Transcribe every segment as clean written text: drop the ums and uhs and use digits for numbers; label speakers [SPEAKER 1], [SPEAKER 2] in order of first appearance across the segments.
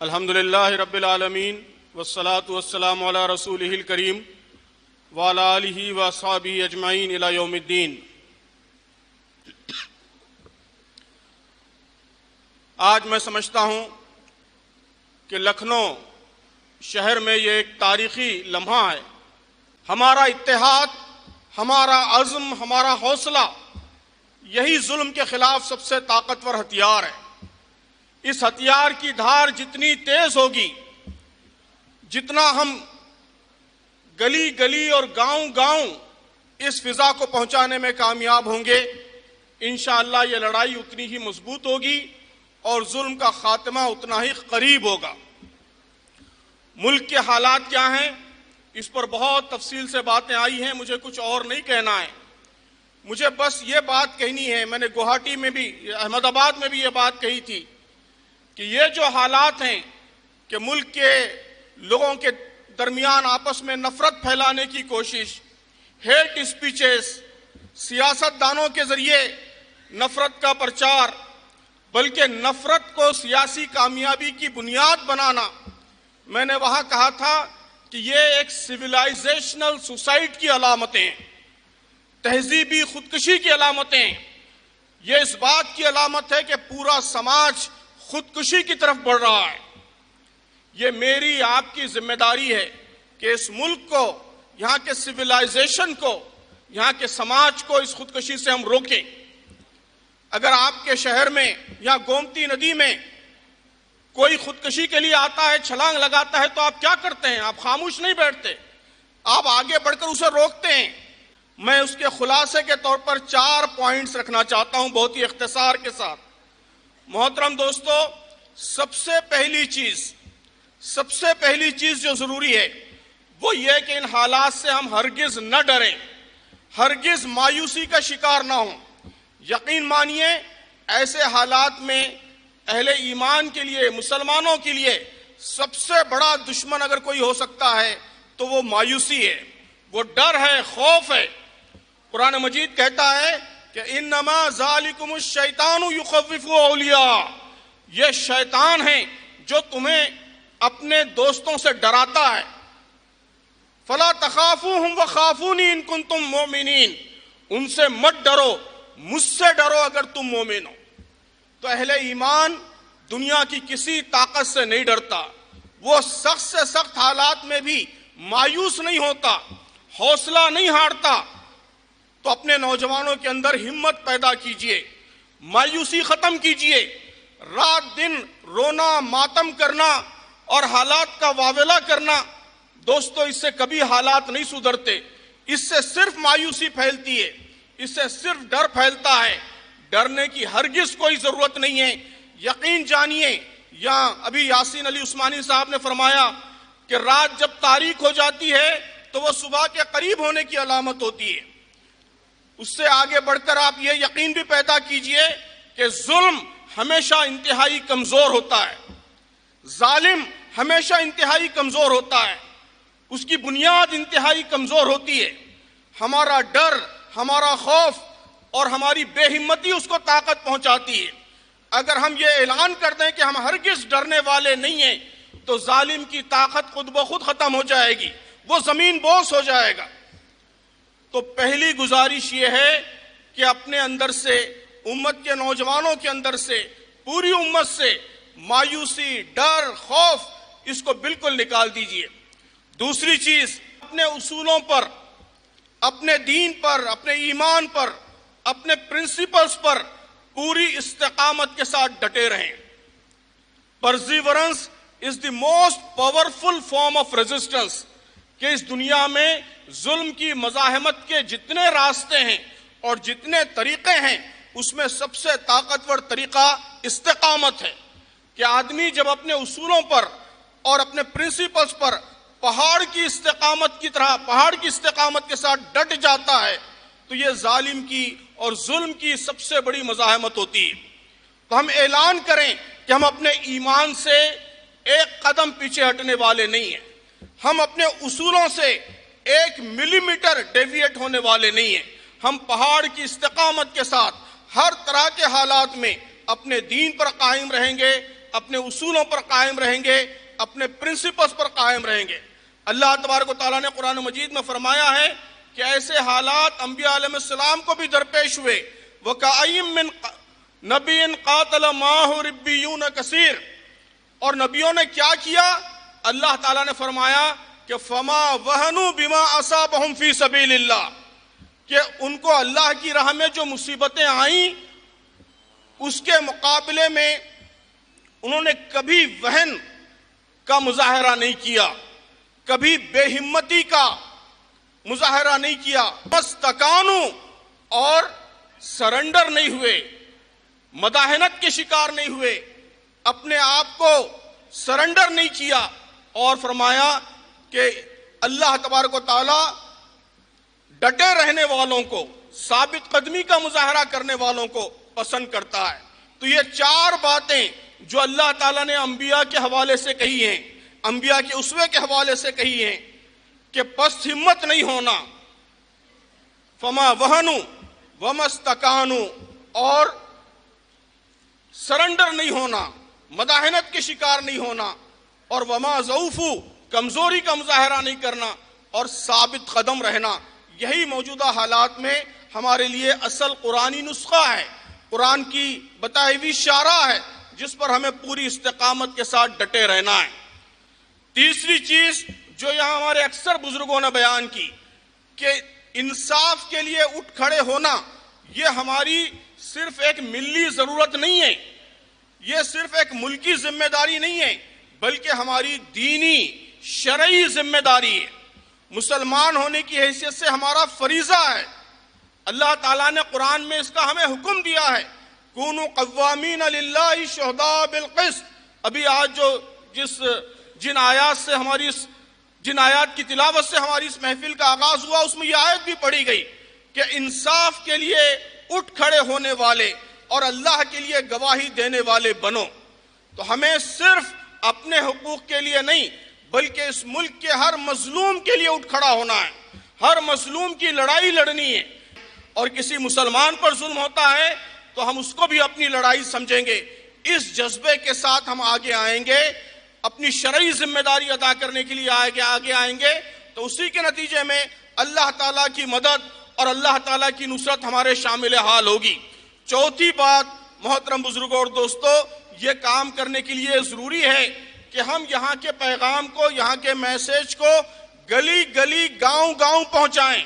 [SPEAKER 1] الحمدللہ رب العالمین والصلاة والسلام علی رسولہ الکریم وعلی آلہ واصحابہ اجمعین الی یوم الدین۔ آج میں سمجھتا ہوں کہ لکھنؤ شہر میں یہ ایک تاریخی لمحہ ہے۔ ہمارا اتحاد، ہمارا عزم، ہمارا حوصلہ یہی ظلم کے خلاف سب سے طاقتور ہتھیار ہے۔ اس ہتھیار کی دھار جتنی تیز ہوگی، جتنا ہم گلی گلی اور گاؤں گاؤں اس فضا کو پہنچانے میں کامیاب ہوں گے، انشاءاللہ یہ لڑائی اتنی ہی مضبوط ہوگی اور ظلم کا خاتمہ اتنا ہی قریب ہوگا۔ ملک کے حالات کیا ہیں، اس پر بہت تفصیل سے باتیں آئی ہیں، مجھے کچھ اور نہیں کہنا ہے۔ مجھے بس یہ بات کہنی ہے، میں نے گوہاٹی میں بھی، احمد آباد میں بھی یہ بات کہی تھی کہ یہ جو حالات ہیں کہ ملک کے لوگوں کے درمیان آپس میں نفرت پھیلانے کی کوشش، ہیٹ اسپیچز، سیاست دانوں کے ذریعے نفرت کا پرچار، بلکہ نفرت کو سیاسی کامیابی کی بنیاد بنانا، میں نے وہاں کہا تھا کہ یہ ایک سویلائزیشنل سوسائٹ کی علامتیں ہیں، تہذیبی خودکشی کی علامتیں ہیں۔ یہ اس بات کی علامت ہے کہ پورا سماج خودکشی کی طرف بڑھ رہا ہے۔ یہ میری آپ کی ذمہ داری ہے کہ اس ملک کو، یہاں کے سویلائزیشن کو، یہاں کے سماج کو اس خودکشی سے ہم روکیں۔ اگر آپ کے شہر میں یا گومتی ندی میں کوئی خودکشی کے لیے آتا ہے، چھلانگ لگاتا ہے، تو آپ کیا کرتے ہیں؟ آپ خاموش نہیں بیٹھتے، آپ آگے بڑھ کر اسے روکتے ہیں۔ میں اس کے خلاصے کے طور پر 4 پوائنٹس رکھنا چاہتا ہوں بہت ہی اختصار کے ساتھ۔ محترم دوستو، سب سے پہلی چیز جو ضروری ہے وہ یہ کہ ان حالات سے ہم ہرگز نہ ڈریں، ہرگز مایوسی کا شکار نہ ہوں۔ یقین مانیے، ایسے حالات میں اہل ایمان کے لیے، مسلمانوں کے لیے سب سے بڑا دشمن اگر کوئی ہو سکتا ہے تو وہ مایوسی ہے، وہ ڈر ہے، خوف ہے۔ قرآن مجید کہتا ہے کہ انما ذالکم الشیطان یخوف اولیاء، یہ شیطان ہے جو تمہیں اپنے دوستوں سے ڈراتا ہے۔ فلا تخافوہم وخافونی ان کنتم مؤمنین، ان سے مت ڈرو، مجھ سے ڈرو اگر تم مومن ہو۔ تو اہل ایمان دنیا کی کسی طاقت سے نہیں ڈرتا، وہ سخت سے سخت حالات میں بھی مایوس نہیں ہوتا، حوصلہ نہیں ہارتا۔ تو اپنے نوجوانوں کے اندر ہمت پیدا کیجئے، مایوسی ختم کیجئے۔ رات دن رونا، ماتم کرنا اور حالات کا واویلا کرنا، دوستو اس سے کبھی حالات نہیں سدھرتے، اس سے صرف مایوسی پھیلتی ہے، اس سے صرف ڈر پھیلتا ہے۔ ڈرنے کی ہرگز کوئی ضرورت نہیں ہے۔ یقین جانیے، یا ابھی یاسین علی عثمانی صاحب نے فرمایا کہ رات جب تاریک ہو جاتی ہے تو وہ صبح کے قریب ہونے کی علامت ہوتی ہے۔ اس سے آگے بڑھ کر آپ یہ یقین بھی پیدا کیجئے کہ ظلم ہمیشہ انتہائی کمزور ہوتا ہے، ظالم ہمیشہ انتہائی کمزور ہوتا ہے، اس کی بنیاد انتہائی کمزور ہوتی ہے۔ ہمارا ڈر، ہمارا خوف اور ہماری بے ہمتی اس کو طاقت پہنچاتی ہے۔ اگر ہم یہ اعلان کر دیں کہ ہم ہرگز ڈرنے والے نہیں ہیں تو ظالم کی طاقت خود بخود ختم ہو جائے گی، وہ زمین بوس ہو جائے گا۔ تو پہلی گزارش یہ ہے کہ اپنے اندر سے، امت کے نوجوانوں کے اندر سے، پوری امت سے مایوسی، ڈر، خوف، اس کو بالکل نکال دیجئے۔ دوسری چیز، اپنے اصولوں پر، اپنے دین پر، اپنے ایمان پر، اپنے پرنسپلز پر پوری استقامت کے ساتھ ڈٹے رہیں۔ Perseverance is the most powerful form of resistance, کہ اس دنیا میں ظلم کی مزاحمت کے جتنے راستے ہیں اور جتنے طریقے ہیں، اس میں سب سے طاقتور طریقہ استقامت ہے۔ کہ آدمی جب اپنے اصولوں پر اور اپنے پرنسپلز پر پہاڑ کی استقامت کی طرح، پہاڑ کی استقامت کے ساتھ ڈٹ جاتا ہے، تو یہ ظالم کی اور ظلم کی سب سے بڑی مزاحمت ہوتی ہے۔ تو ہم اعلان کریں کہ ہم اپنے ایمان سے ایک قدم پیچھے ہٹنے والے نہیں ہیں، ہم اپنے اصولوں سے 1 ملی میٹر ڈیویٹ ہونے والے نہیں ہیں۔ ہم پہاڑ کی استقامت کے ساتھ ہر طرح کے حالات میں اپنے دین پر قائم رہیں گے، اپنے اصولوں پر قائم رہیں گے، اپنے پرنسپلز پر قائم رہیں گے۔ اللہ تبارک و تعالیٰ نے قرآن مجید میں فرمایا ہے کہ ایسے حالات انبیاء علیہ السلام کو بھی درپیش ہوئے۔ وَكَأَيِّن مِّن نَبِيٍّ قَاتَلَ مَعَهُ رِبِّيُّونَ كَثِيرٌ، اور نبیوں نے کیا کیا؟ اللہ تعالیٰ نے فرمایا کہ فَمَا وَهَنُوا بِمَا أَصَابَهُمْ فِي سَبِيلِ اللَّهِ، کہ ان کو اللہ کی راہ میں جو مصیبتیں آئیں اس کے مقابلے میں انہوں نے کبھی وہن کا مظاہرہ نہیں کیا، کبھی بے ہمتی کا مظاہرہ نہیں کیا، مستقانو، اور سرنڈر نہیں ہوئے، مداحنت کے شکار نہیں ہوئے، اپنے آپ کو سرنڈر نہیں کیا، اور فرمایا کہ اللہ تبارک و تعالی ڈٹے رہنے والوں کو، ثابت قدمی کا مظاہرہ کرنے والوں کو پسند کرتا ہے۔ تو یہ چار باتیں جو اللہ تعالیٰ نے انبیاء کے حوالے سے کہی ہیں، انبیاء کے اسوے کے حوالے سے کہی ہیں کہ پست ہمت نہیں ہونا، فما وہنو ومستکانو، اور سرنڈر نہیں ہونا، مداحنت کے شکار نہیں ہونا، اور وما ضعفو، کمزوری کا مظاہرہ نہیں کرنا، اور ثابت قدم رہنا۔ یہی موجودہ حالات میں ہمارے لیے اصل قرآنی نسخہ ہے، قرآن کی بتائی ہوئی شارع ہے جس پر ہمیں پوری استقامت کے ساتھ ڈٹے رہنا ہے۔ تیسری چیز جو یہاں ہمارے اکثر بزرگوں نے بیان کی کہ انصاف کے لیے اٹھ کھڑے ہونا، یہ ہماری صرف ایک ملی ضرورت نہیں ہے، یہ صرف ایک ملکی ذمہ داری نہیں ہے، بلکہ ہماری دینی شرعی ذمہ داری ہے، مسلمان ہونے کی حیثیت سے ہمارا فریضہ ہے۔ اللہ تعالیٰ نے قرآن میں اس کا ہمیں حکم دیا ہے، کونوا قوامین للہ شہداء بالقسط۔ ابھی آج جن آیات کی تلاوت سے ہماری اس محفل کا آغاز ہوا، اس میں یہ آیت بھی پڑھی گئی کہ انصاف کے لیے اٹھ کھڑے ہونے والے اور اللہ کے لیے گواہی دینے والے بنو۔ تو ہمیں صرف اپنے حقوق کے لیے نہیں بلکہ اس ملک کے ہر مظلوم کے لیے اٹھ کھڑا ہونا ہے، ہر مظلوم کی لڑائی لڑنی ہے، اور کسی مسلمان پر ظلم ہوتا ہے تو ہم اس کو بھی اپنی لڑائی سمجھیں گے۔ اس جذبے کے ساتھ ہم آگے آئیں گے، اپنی شرعی ذمہ داری ادا کرنے کے لیے آگے آئیں گے، تو اسی کے نتیجے میں اللہ تعالیٰ کی مدد اور اللہ تعالیٰ کی نصرت ہمارے شامل حال ہوگی۔ چوتھی بات محترم بزرگوں اور دوستو، یہ کام کرنے کے لیے ضروری ہے کہ ہم یہاں کے پیغام کو، یہاں کے میسیج کو گلی گلی گاؤں گاؤں پہنچائیں۔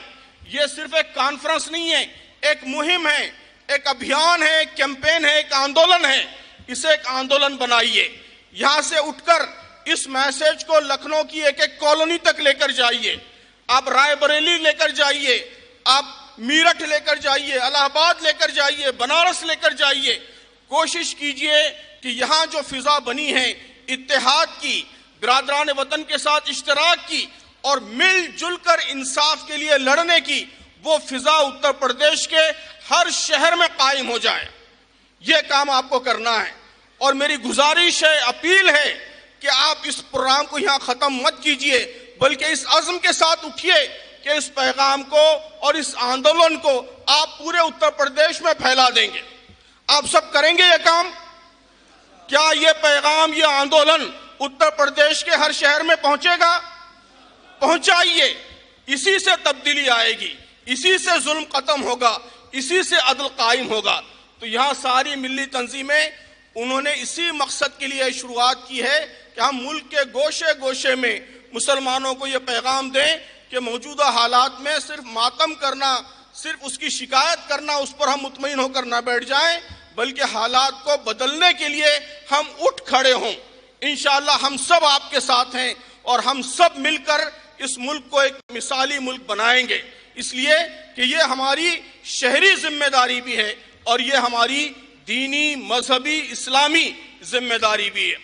[SPEAKER 1] یہ صرف ایک کانفرنس نہیں ہے، ایک مہم ہے، ایک ابھیان ہے، ایک کیمپین ہے، ایک آندولن ہے۔ اسے ایک آندولن بنائیے، یہاں سے اٹھ کر اس میسیج کو لکھنؤ کی ایک ایک کالونی تک لے کر جائیے، آپ رائے بریلی لے کر جائیے، آپ میرٹھ لے کر جائیے، الہ آباد لے کر جائیے، بنارس لے کر جائیے۔ کوشش کیجئے کہ یہاں جو فضا بنی ہے اتحاد کی، برادران وطن کے ساتھ اشتراک کی اور مل جل کر انصاف کے لیے لڑنے کی، وہ فضا اتر پردیش کے ہر شہر میں قائم ہو جائے۔ یہ کام آپ کو کرنا ہے، اور میری گزارش ہے، اپیل ہے کہ آپ اس پروگرام کو یہاں ختم مت کیجئے، بلکہ اس عزم کے ساتھ اٹھئے کہ اس پیغام کو اور اس آندولن کو آپ پورے اتر پردیش میں پھیلا دیں گے۔ آپ سب کریں گے یہ کام؟ کیا یہ پیغام، یہ آندولن اتر پردیش کے ہر شہر میں پہنچے گا؟ پہنچائیے، اسی سے تبدیلی آئے گی، اسی سے ظلم ختم ہوگا، اسی سے عدل قائم ہوگا۔ تو یہاں ساری ملی تنظیمیں انہوں نے اسی مقصد کے لیے شروعات کی ہے کہ ہم ملک کے گوشے گوشے میں مسلمانوں کو یہ پیغام دیں کہ موجودہ حالات میں صرف ماتم کرنا، صرف اس کی شکایت کرنا، اس پر ہم مطمئن ہو کر نہ بیٹھ جائیں، بلکہ حالات کو بدلنے کے لیے ہم اٹھ کھڑے ہوں۔ انشاءاللہ ہم سب آپ کے ساتھ ہیں، اور ہم سب مل کر اس ملک کو ایک مثالی ملک بنائیں گے، اس لیے کہ یہ ہماری شہری ذمہ داری بھی ہے اور یہ ہماری دینی، مذہبی، اسلامی ذمہ داری بھی ہے۔